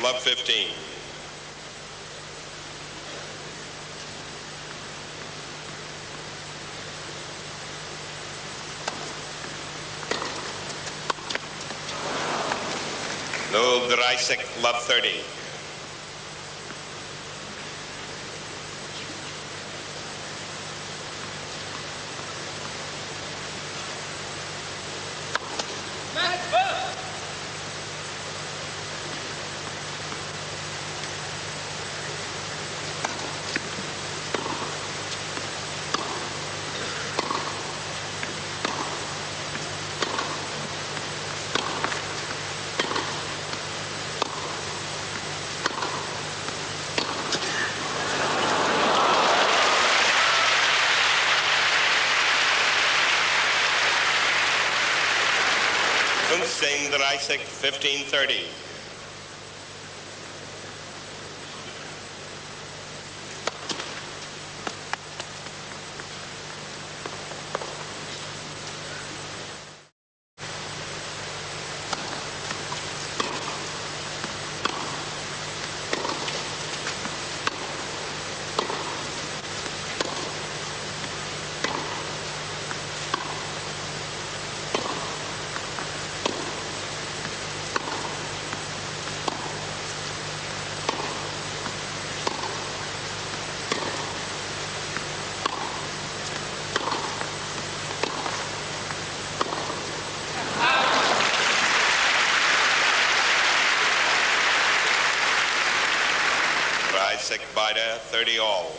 love 15. Noel Dreisig, love 30. Same that I say 1530. Dreisig Bida, 30 all.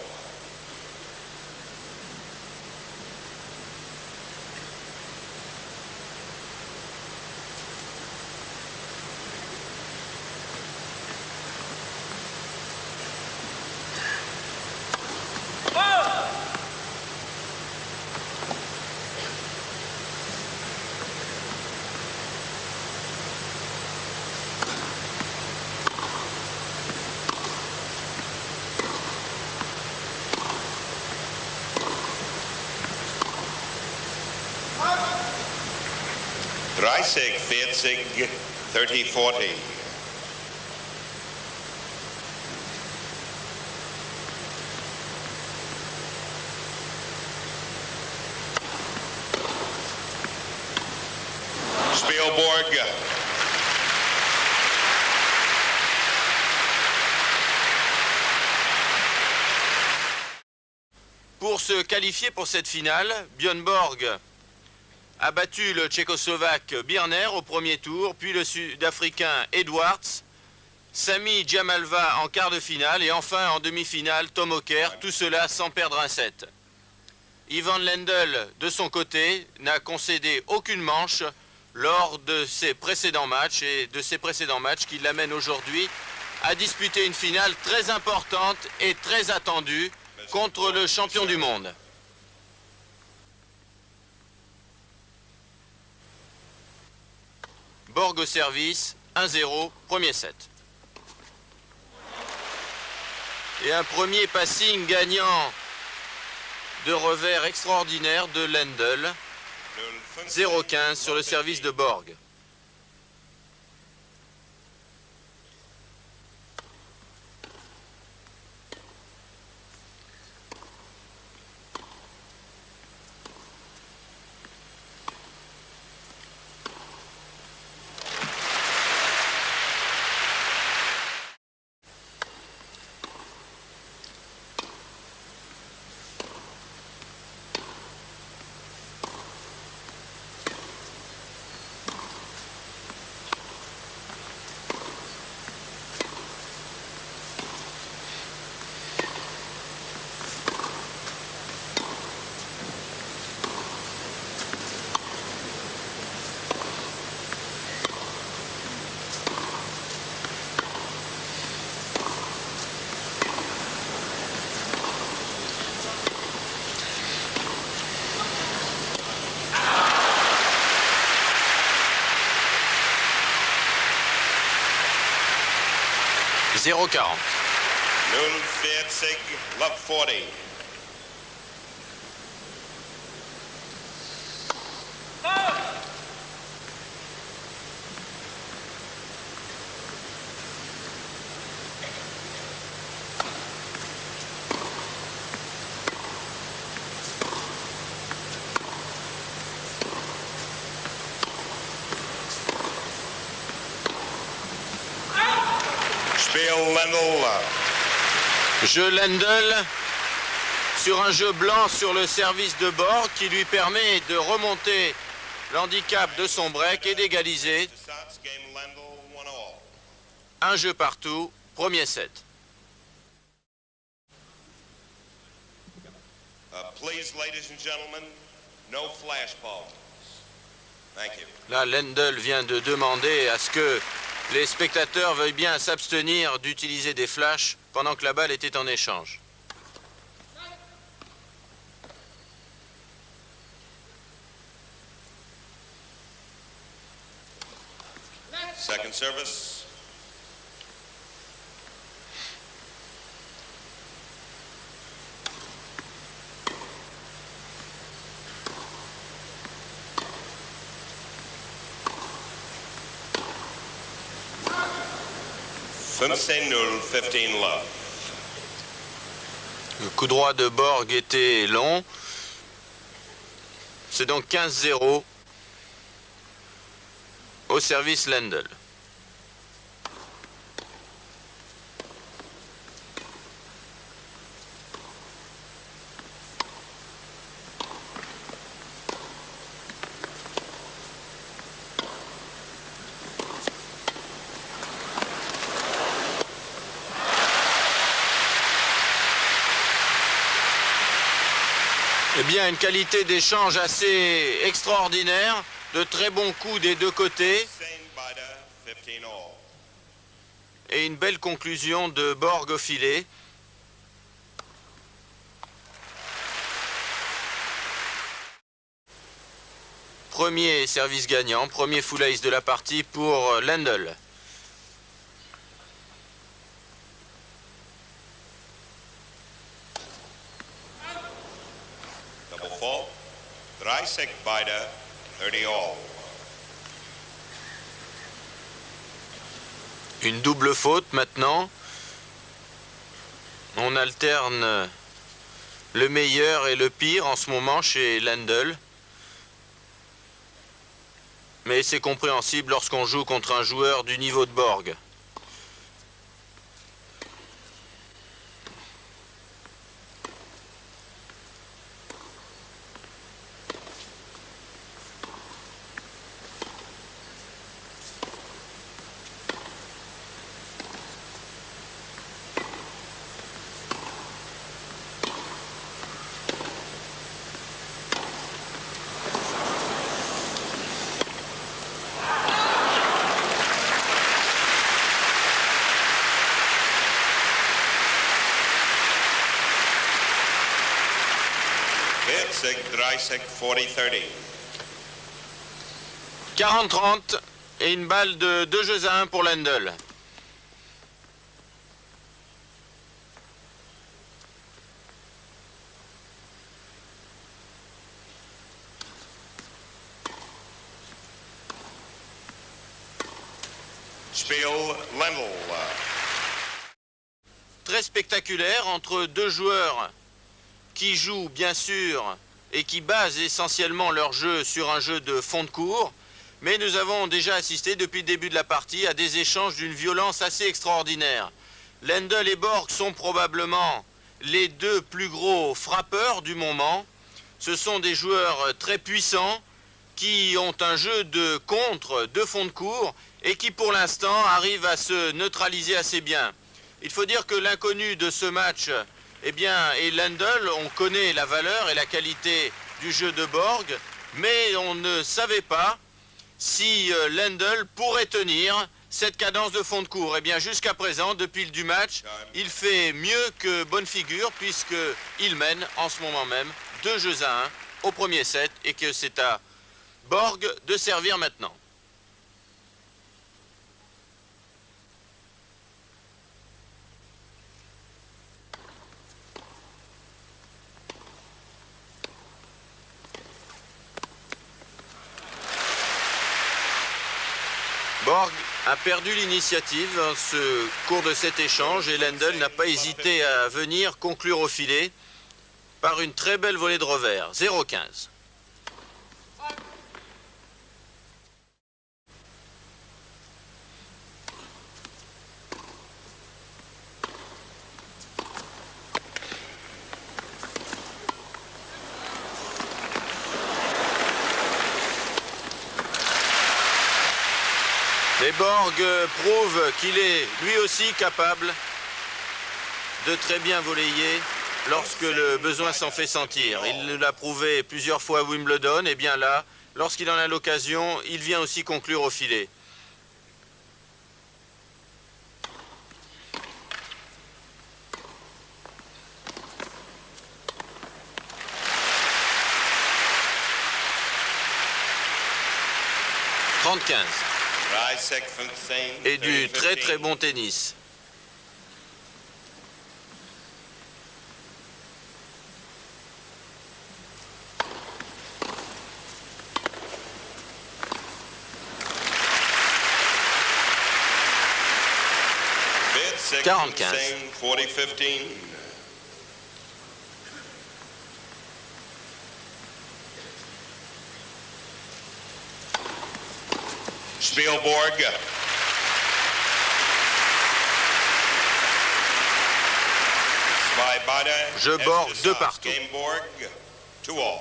Dreisig 40, 30-40. Spielborg. Pour se qualifier pour cette finale, Björn Borg a battu le Tchécoslovaque Birner au premier tour, puis le Sud-Africain Edwards, Sami Jamalva en quart de finale et enfin en demi-finale Tom Oker, tout cela sans perdre un set. Ivan Lendl, de son côté, n'a concédé aucune manche lors de ses précédents matchs et de ces précédents matchs qui l'amènent aujourd'hui à disputer une finale très importante et très attendue contre le champion du monde. Borg au service, 1-0, premier set. Et un premier passing gagnant de revers extraordinaire de Lendl, 0-15 sur le service de Borg. « 0-40. Noel 40, love 40. Lendl. Jeu Lendl sur un jeu blanc sur le service de Borg qui lui permet de remonter l'handicap de son break et d'égaliser. Game Lendl 1-all. Un jeu partout, premier set. Please, ladies and gentlemen, no flash balls. Thank you. Là, Lendl vient de demander à ce que les spectateurs veuillent bien s'abstenir d'utiliser des flashs pendant que la balle était en échange. Second service. Fünfzehn 15 love. Le coup droit de Borg était long. C'est donc 15-0 au service Lendl. Eh bien, une qualité d'échange assez extraordinaire, de très bons coups des deux côtés et une belle conclusion de Borg au filet. Premier service gagnant, premier full ace de la partie pour Lendl. Double fault. Dreisek beide 30-all. Une double faute maintenant. On alterne le meilleur et le pire en ce moment chez Lendl. Mais c'est compréhensible lorsqu'on joue contre un joueur du niveau de Borg. Dreisek 40-30. 40-30 et une balle de 2 jeux à 1 pour Lendl. Spiel Lendl. Très spectaculaire entre deux joueurs qui jouent bien sûr et qui basent essentiellement leur jeu sur un jeu de fond de cours, mais nous avons déjà assisté depuis le début de la partie à des échanges d'une violence assez extraordinaire. Lendl et Borg sont probablement les deux plus gros frappeurs du moment. Ce sont des joueurs très puissants qui ont un jeu de contre, de fond de cours, et qui pour l'instant arrivent à se neutraliser assez bien. Il faut dire que l'inconnu de ce match, eh bien, et Lendl, on connaît la valeur et la qualité du jeu de Borg, mais on ne savait pas si Lendl pourrait tenir cette cadence de fond de cours. Eh bien, jusqu'à présent, depuis le du match, il fait mieux que bonne figure, puisqu'il mène en ce moment même 2 jeux à 1 au premier set, et que c'est à Borg de servir maintenant. Borg a perdu l'initiative dans ce cours de cet échange et Lendl n'a pas hésité à venir conclure au filet par une très belle volée de revers, 0-15. Borg prouve qu'il est lui aussi capable de très bien voleyer lorsque le besoin s'en fait sentir. Il l'a prouvé plusieurs fois à Wimbledon, et bien là, lorsqu'il en a l'occasion, il vient aussi conclure au filet. Et du très très bon tennis. Bid 45. 40-15. Spielborg. Je borgue de partout. Gameborg, 2-all.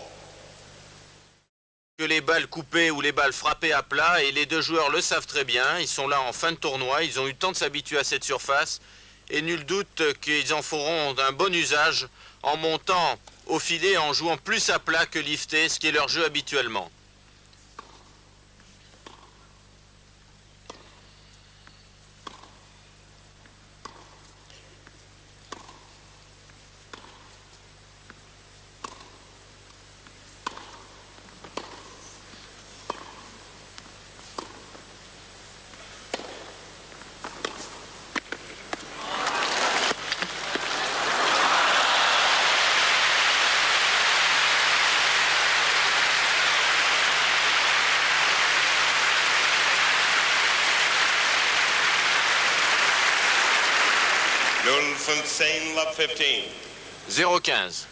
Que les balles coupées ou les balles frappées à plat, et les deux joueurs le savent très bien, ils sont là en fin de tournoi, ils ont eu le temps de s'habituer à cette surface, et nul doute qu'ils en feront d'un bon usage en montant au filet, en jouant plus à plat que lifté, ce qui est leur jeu habituellement. Nulfenstein, love 15. 0-15.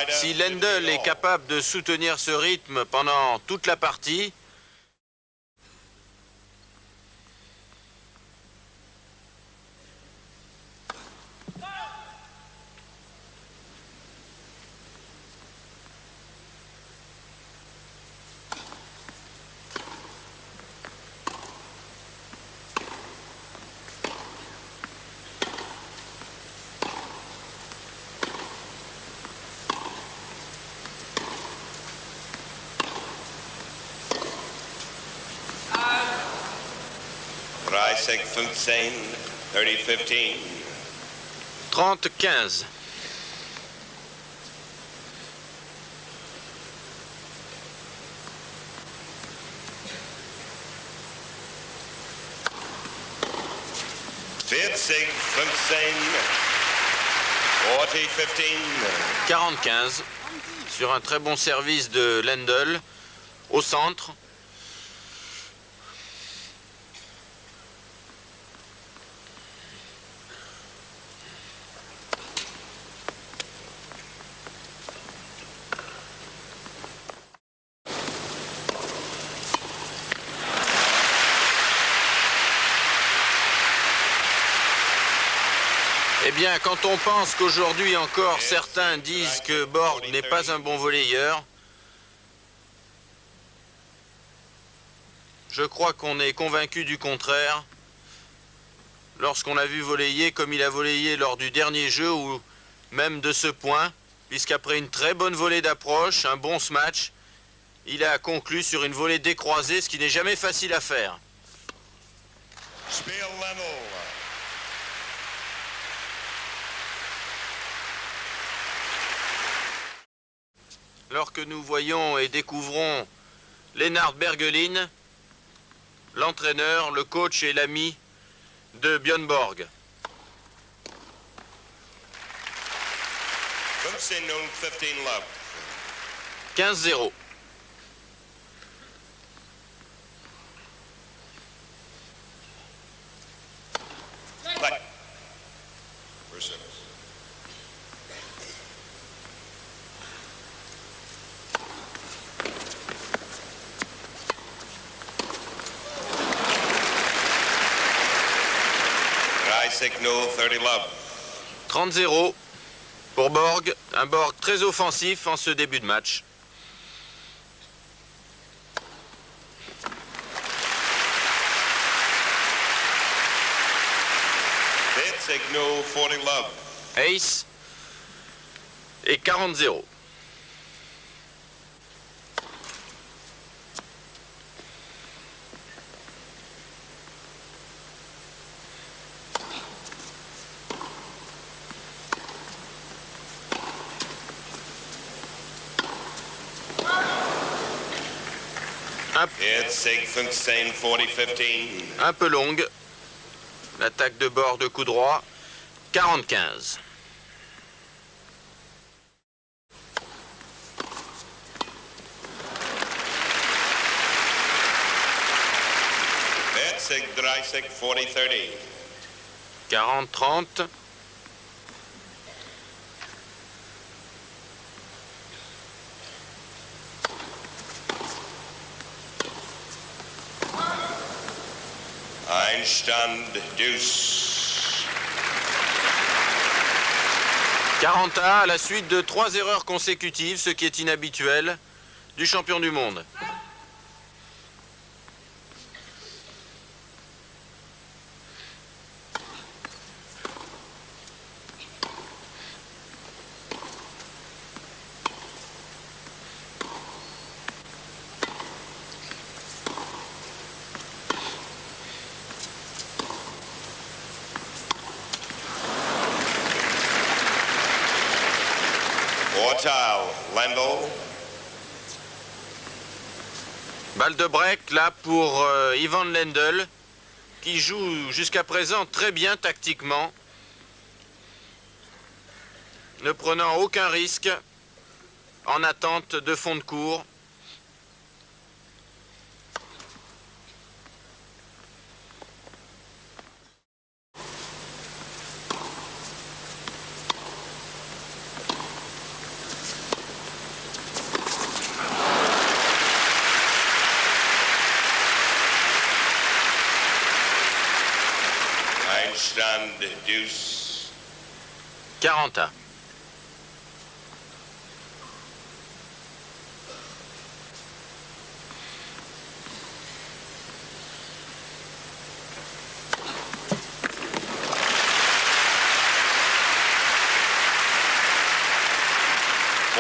Si Lendl est capable de soutenir ce rythme pendant toute la partie, Funstein, 30-15. 30-15. Fitzig, Funstein, 40-15. 40-15. Sur un très bon service de Lendl au centre. Eh bien, quand on pense qu'aujourd'hui encore, certains disent que Borg n'est pas un bon volleyeur, je crois qu'on est convaincu du contraire lorsqu'on l'a vu volleyer comme il a volleyé lors du dernier jeu ou même de ce point, puisqu'après une très bonne volée d'approche, un bon smash, il a conclu sur une volée décroisée, ce qui n'est jamais facile à faire. Alors que nous voyons et découvrons Lennart Bergelin, l'entraîneur, le coach et l'ami de Björn Borg. 15-0. signal 30 love. 30-0 pour Borg, un Borg très offensif en ce début de match. Bid signal 40 love. Ace et 40-0. Bid signal 40-15. Un peu longue. L'attaque de Borg de coup droit. 40-15. Bid signal 40-30. 40-30. Einstand deuce. 40 à la suite de 3 erreurs consécutives, ce qui est inhabituel du champion du monde. Ortal, Lendl. Balle de break là pour Ivan Lendl, qui joue jusqu'à présent très bien tactiquement, ne prenant aucun risque en attente de fond de cours. Einstand deuce. 40 à.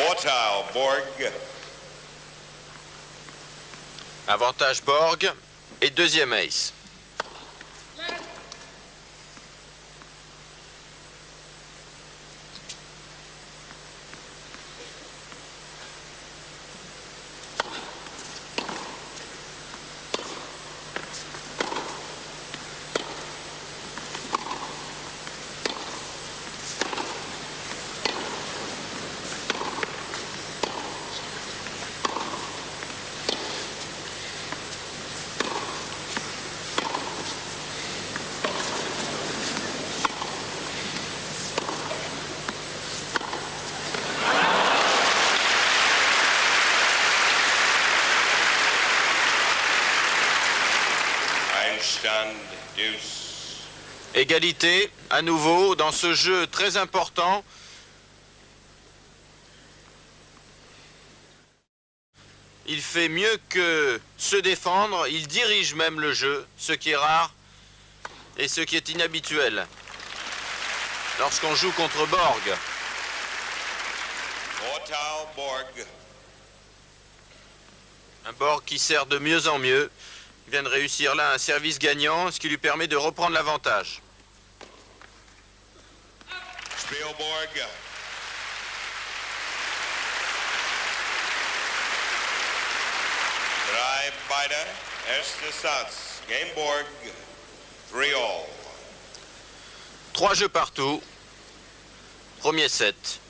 Ortal, Borg. Avantage Borg et deuxième ace. Einstand deuce. Égalité à nouveau dans ce jeu très important. Il fait mieux que se défendre, il dirige même le jeu, ce qui est rare et ce qui est inhabituel lorsqu'on joue contre Borg. Ortal, Borg. Un Borg qui sert de mieux en mieux. Il vient de réussir là un service gagnant, ce qui lui permet de reprendre l'avantage. Spielborg. Drive Bida, Erste Satz. Game Borg. 3-all. 3 jeux partout. Premier set.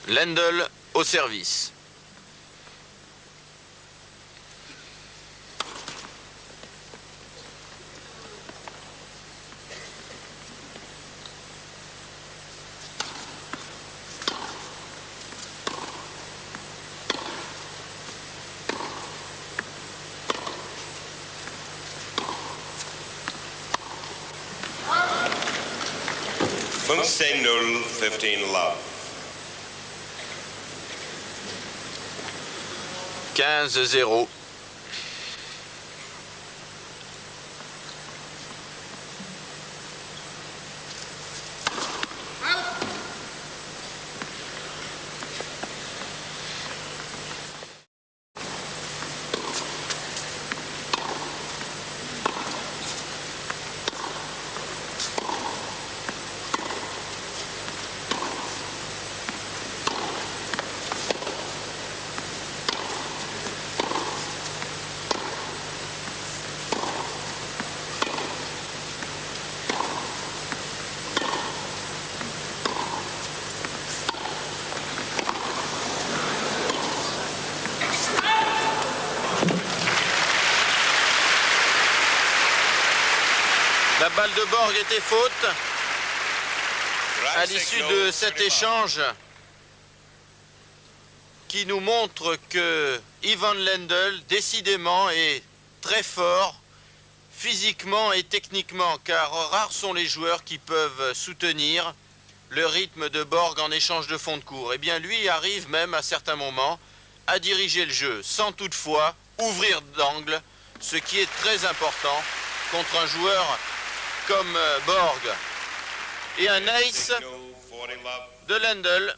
Lendl au service. 16 0, 15 love. 15-0. La balle de Borg était faute. À l'issue de cet échange qui nous montre que Ivan Lendl, décidément, est très fort physiquement et techniquement, car rares sont les joueurs qui peuvent soutenir le rythme de Borg en échange de fond de cours. Eh bien, lui arrive même à certains moments à diriger le jeu, sans toutefois ouvrir d'angle, ce qui est très important contre un joueur comme Borg. Et un ace de Lendl,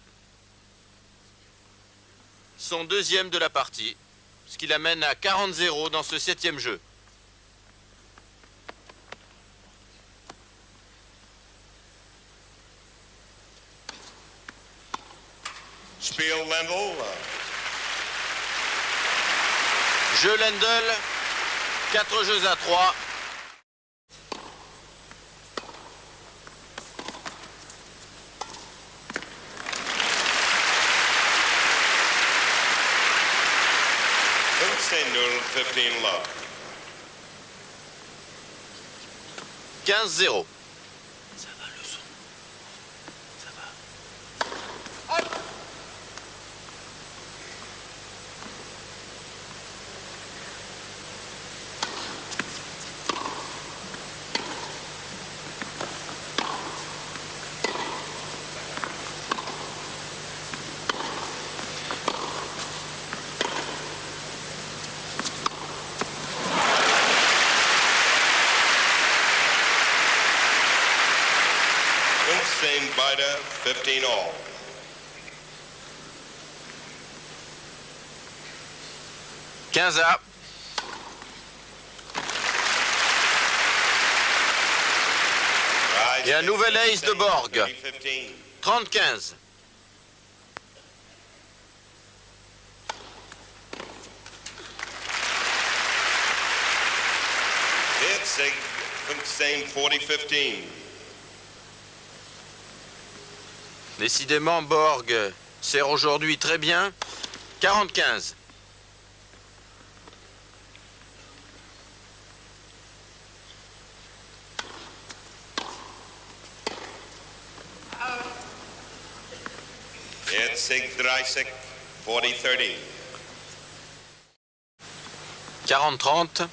son deuxième de la partie, ce qui l'amène à 40-0 dans ce 7e jeu. Spiel Lendl. Jeu Lendl, 4 jeux à 3. Say 15 love. 15-0. Ça va le son. Ça va. Same Bida, 15 all. À. Et un nouvel ace de Borg. 30-15. It's same 40-15. Décidément, Borg sert aujourd'hui très bien. 40-15. It's 40-30. 40-30.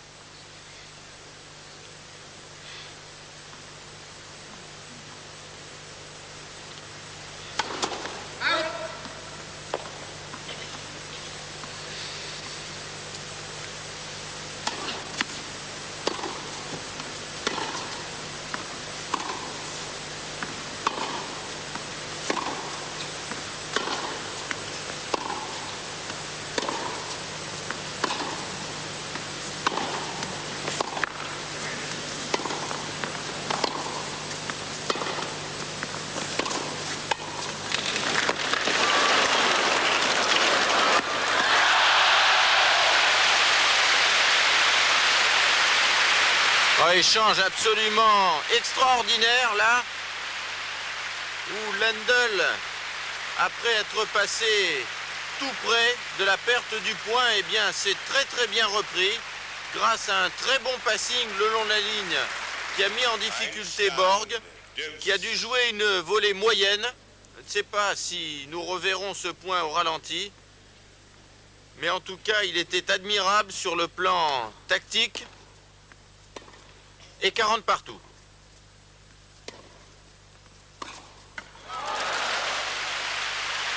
Échange absolument extraordinaire là, où Lendl, après être passé tout près de la perte du point, eh bien c'est très bien repris grâce à un très bon passing le long de la ligne qui a mis en difficulté Borg, qui a dû jouer une volée moyenne. Je ne sais pas si nous reverrons ce point au ralenti, mais en tout cas il était admirable sur le plan tactique. Et 40 partout.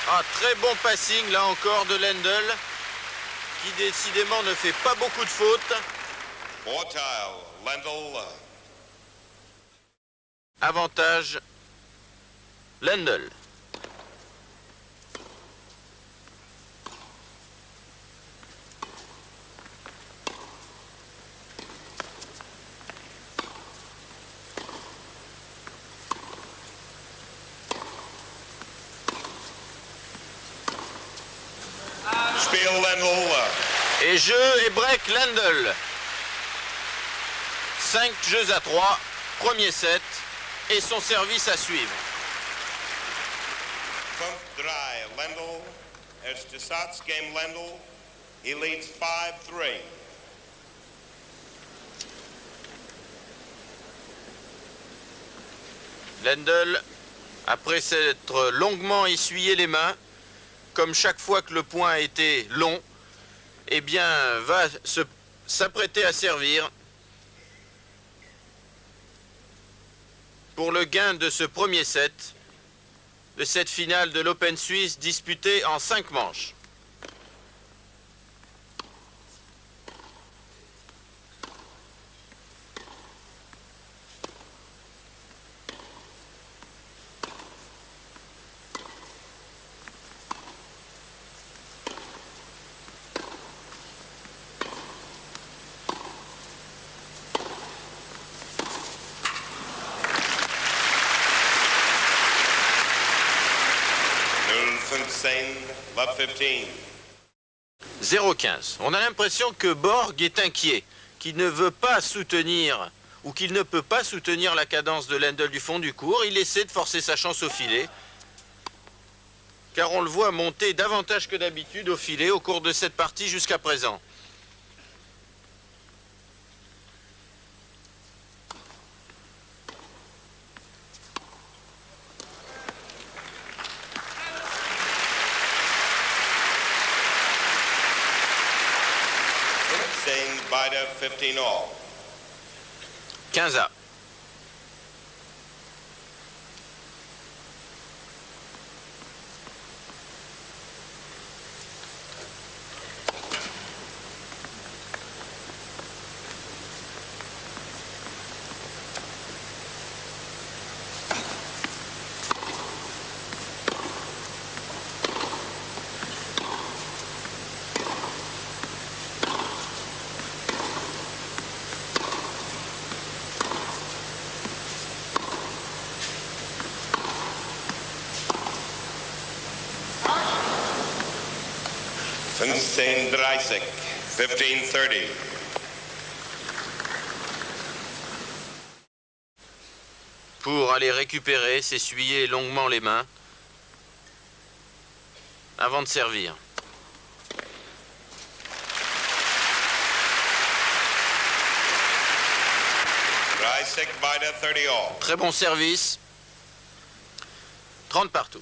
Ah, très bon passing là encore de Lendl, qui décidément ne fait pas beaucoup de fautes. Four-tile, Lendl. Avantage Lendl. Spiel Lendl. Et jeu et break Lendl. 5 jeux à 3, premier set, et son service à suivre. Fünf drei, Lendl. Erste Satz, game Lendl. He leads 5-3. Lendl, après s'être longuement essuyé les mains, comme chaque fois que le point a été long, eh bien, va s'apprêter à servir pour le gain de ce premier set, de cette finale de l'Open Suisse disputée en 5 manches. Love 15. 0-15. On a l'impression que Borg est inquiet, qu'il ne veut pas soutenir ou qu'il ne peut pas soutenir la cadence de Lendl du fond du court. Il essaie de forcer sa chance au filet, car on le voit monter davantage que d'habitude au filet au cours de cette partie jusqu'à présent. Beide 15 all. 15A. Vincent Dreisig, 15-30. Pour aller récupérer, s'essuyer longuement les mains avant de servir. Dreisig, beide 30 all. Très bon service. 30 partout.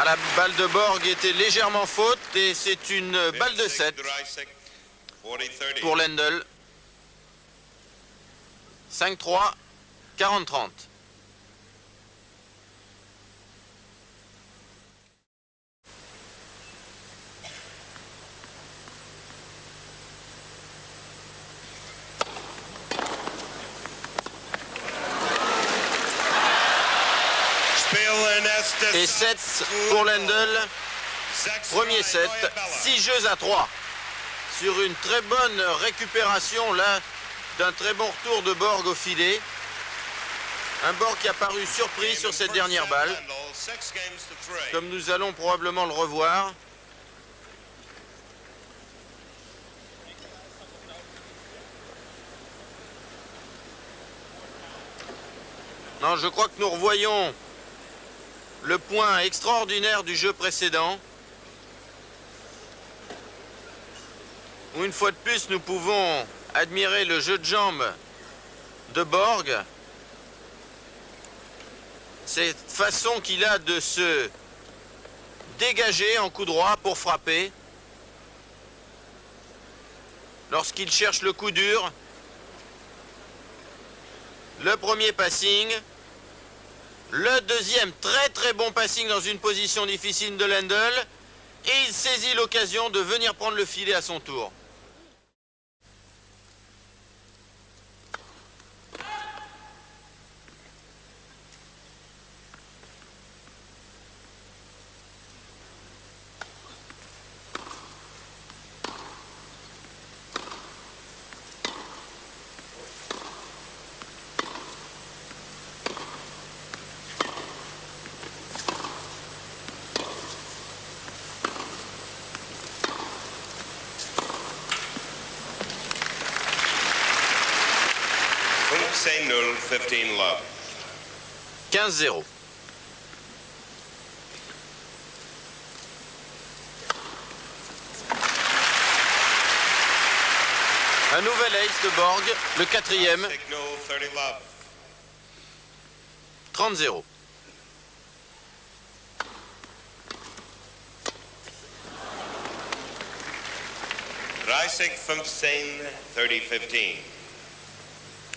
La balle de Borg était légèrement faute et c'est une balle de 7 pour Lendl. 5-3, 40-30. Et 7 pour Lendl. Premier set, 6 jeux à 3. Sur une très bonne récupération là, d'un très bon retour de Borg au filet. Un Borg qui a paru surpris sur cette dernière balle, comme nous allons probablement le revoir. Non, je crois que nous revoyons le point extraordinaire du jeu précédent, où une fois de plus nous pouvons admirer le jeu de jambes de Borg. Cette façon qu'il a de se dégager en coup droit pour frapper. Lorsqu'il cherche le coup dur. Le premier passing. Le deuxième très bon passing dans une position difficile de Lendl. Et il saisit l'occasion de venir prendre le filet à son tour. Say 0, 15 love. 15-0. Un nouvel ace de Borg, le quatrième. 30-0. Dreisig 15, 30-15.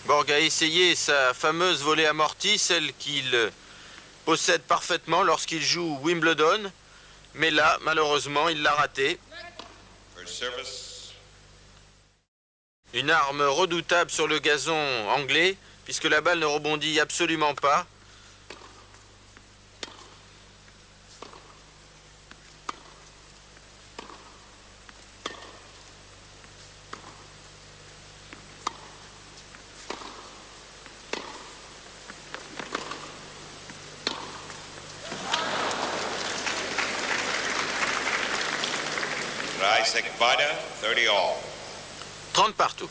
Borg a essayé sa fameuse volée amortie, celle qu'il possède parfaitement lorsqu'il joue Wimbledon. Mais là, malheureusement, il l'a ratée. Une arme redoutable sur le gazon anglais, puisque la balle ne rebondit absolument pas. Dreisig weiter, 30 all. 30 partout.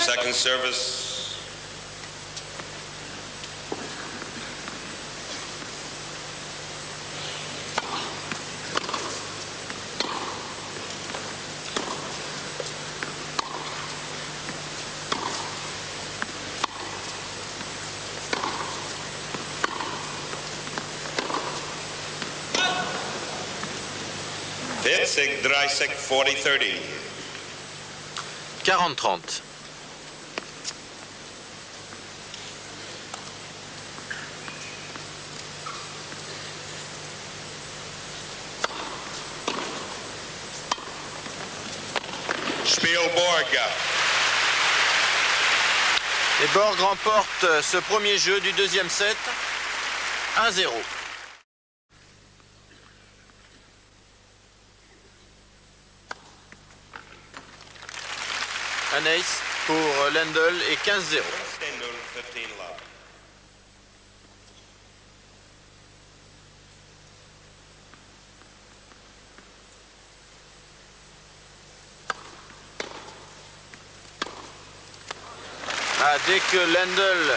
Second service. Witzig, Dreisig, 40-30. 40-30. Spielborg. Et Borg remporte ce premier jeu du deuxième set, 1-0. Un ace pour Lendl et 15-0. Ah, dès que Lendl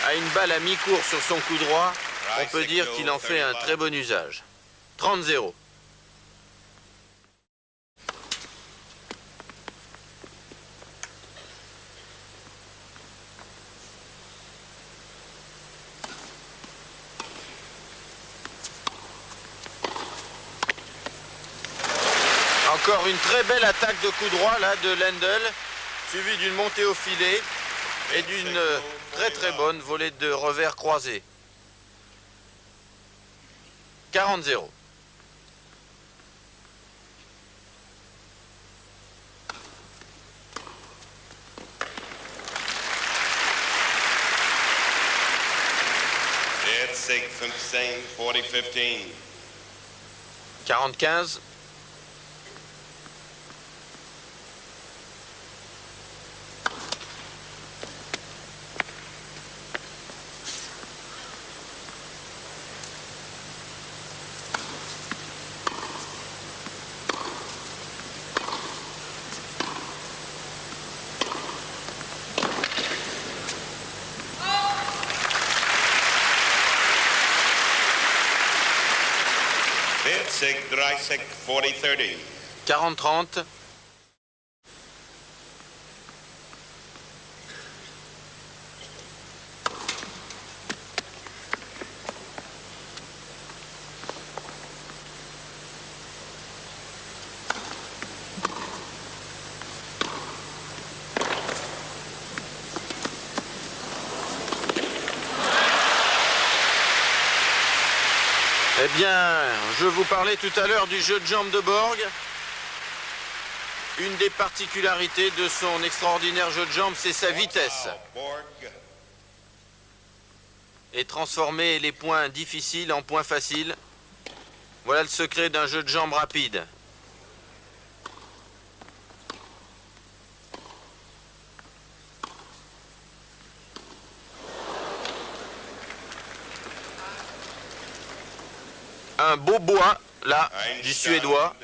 a une balle à mi-cours sur son coup droit, on peut dire qu'il en fait un très bon usage. 30-0. Encore une très belle attaque de coup droit là de Lendl, suivie d'une montée au filet et d'une très bonne volée de revers croisé. 40-0. Sig 15, 40-15. 40-15. Sig, dry Sig 40-30. 40-30. Eh bien, je vous parlais tout à l'heure du jeu de jambes de Borg. Une des particularités de son extraordinaire jeu de jambes, c'est sa vitesse. Et transformer les points difficiles en points faciles. Voilà le secret d'un jeu de jambes rapide. Un beau bois, là, du Suédois,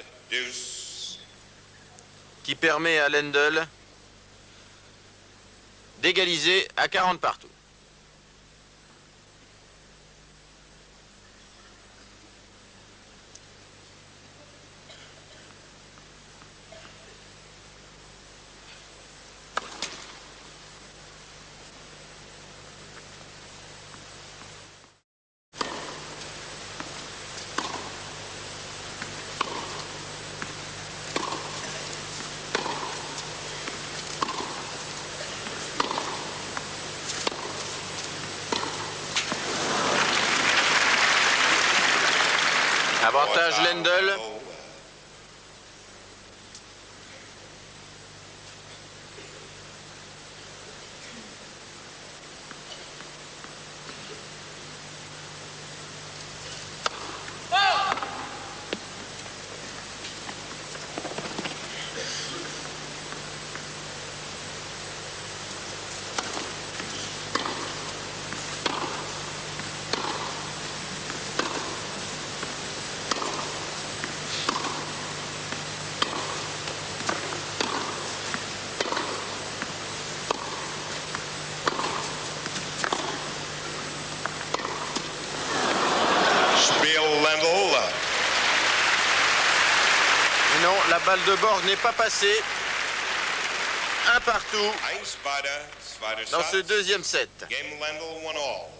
qui permet à Lendl d'égaliser à 40 partout. Avantage Lendl. Non, la balle de Borg n'est pas passée. Un partout dans ce deuxième set. Game Lendl 1-all.